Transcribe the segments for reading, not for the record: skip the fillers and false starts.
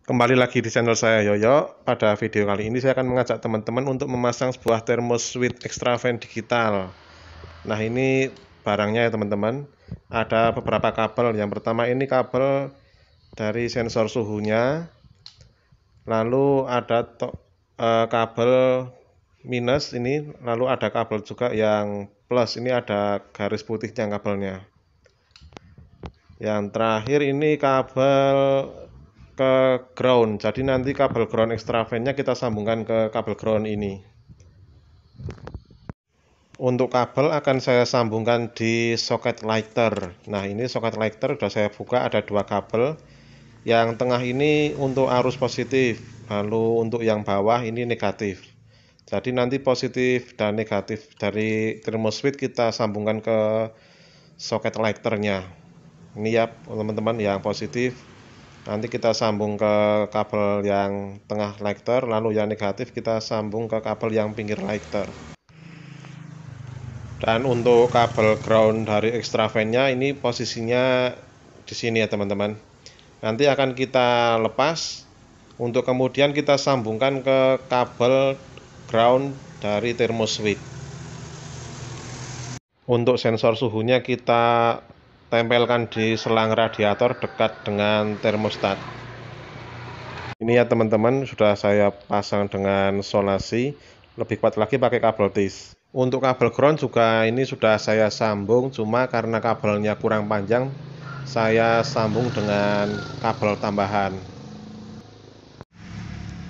Kembali lagi di channel saya Yoyo. Pada video kali ini saya akan mengajak teman-teman untuk memasang sebuah ThermoSuite Extravent digital. Nah, ini barangnya ya teman-teman. Ada beberapa kabel. Yang pertama ini kabel dari sensor suhunya. Lalu ada kabel minus ini, lalu ada kabel juga yang plus. Ini ada garis putihnya kabelnya. Yang terakhir ini kabel ke ground. Jadi nanti kabel ground extraventnya kita sambungkan ke kabel ground ini. Untuk kabel akan saya sambungkan di soket lighter. Nah, ini soket lighter sudah saya buka, ada dua kabel. Yang tengah ini untuk arus positif, lalu untuk yang bawah ini negatif. Jadi nanti positif dan negatif dari ThermoSuite kita sambungkan ke soket lighternya. Ini ya teman-teman, yang positif nanti kita sambung ke kabel yang tengah lighter, lalu yang negatif kita sambung ke kabel yang pinggir lighter. Dan untuk kabel ground dari extraventnya ini posisinya di sini ya teman-teman. Nanti akan kita lepas untuk kemudian kita sambungkan ke kabel ground dari ThermoSuite. Untuk sensor suhunya kita tempelkan di selang radiator dekat dengan termostat. Ini ya teman-teman, sudah saya pasang dengan solasi. Lebih kuat lagi pakai kabel tis. Untuk kabel ground juga ini sudah saya sambung, cuma karena kabelnya kurang panjang, saya sambung dengan kabel tambahan.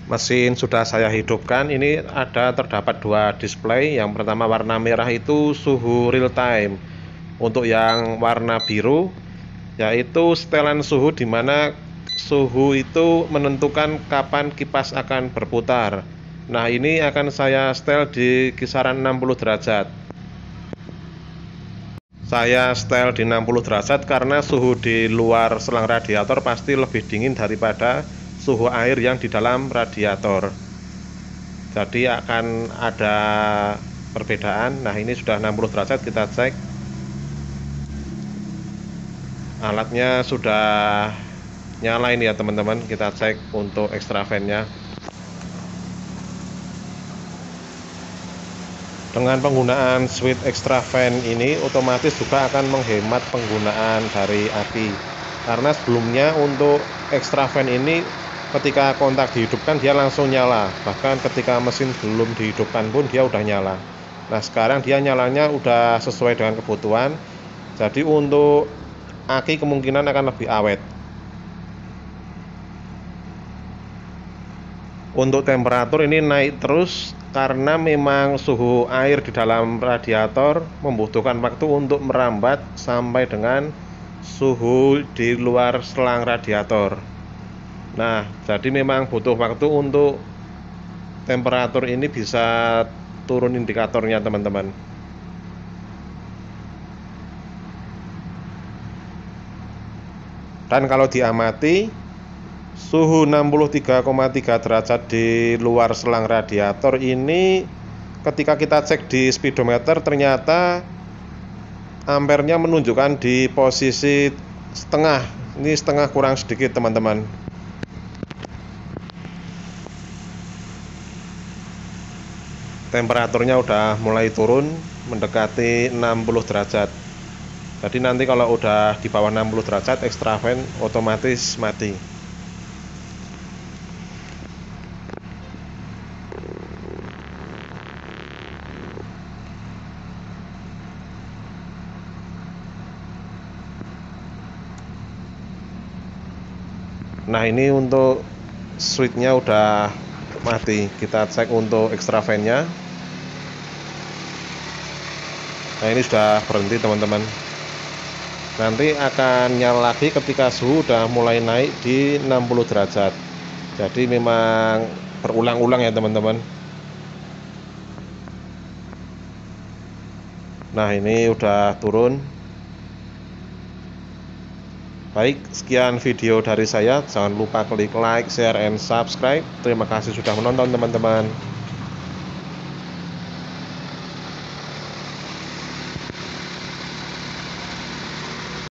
Mesin sudah saya hidupkan. Ini terdapat dua display. Yang pertama warna merah itu suhu real time. Untuk yang warna biru yaitu setelan suhu, di mana suhu itu menentukan kapan kipas akan berputar. Nah, ini akan saya setel di kisaran 60 derajat. Saya setel di 60 derajat karena suhu di luar selang radiator pasti lebih dingin daripada suhu air yang di dalam radiator. Jadi akan ada perbedaan. Nah, ini sudah 60 derajat, kita cek. Alatnya sudah nyala ini ya teman-teman. Kita cek untuk extraventnya. Dengan penggunaan switch extravent ini otomatis juga akan menghemat penggunaan dari aki. Karena sebelumnya untuk extravent ini ketika kontak dihidupkan dia langsung nyala. Bahkan ketika mesin belum dihidupkan pun dia udah nyala. Nah, sekarang dia nyalanya udah sesuai dengan kebutuhan. Jadi untuk aki kemungkinan akan lebih awet. Untuk temperatur ini naik terus karena memang suhu air di dalam radiator membutuhkan waktu untuk merambat sampai dengan suhu di luar selang radiator. Nah, jadi memang butuh waktu untuk temperatur ini bisa turun indikatornya teman-teman. Dan kalau diamati suhu 63,3 derajat di luar selang radiator ini, ketika kita cek di speedometer ternyata ampernya menunjukkan di posisi setengah. Ini setengah kurang sedikit teman-teman. Temperaturnya udah mulai turun mendekati 60 derajat. Jadi nanti kalau udah di bawah 60 derajat extravent otomatis mati. Nah, ini untuk switchnya udah mati. Kita cek untuk extraventnya. Nah, ini sudah berhenti teman-teman. Nanti akan nyala lagi ketika suhu udah mulai naik di 60 derajat. Jadi memang berulang-ulang ya teman-teman. Nah, ini udah turun. Baik, sekian video dari saya. Jangan lupa klik like, share, and subscribe. Terima kasih sudah menonton teman-teman.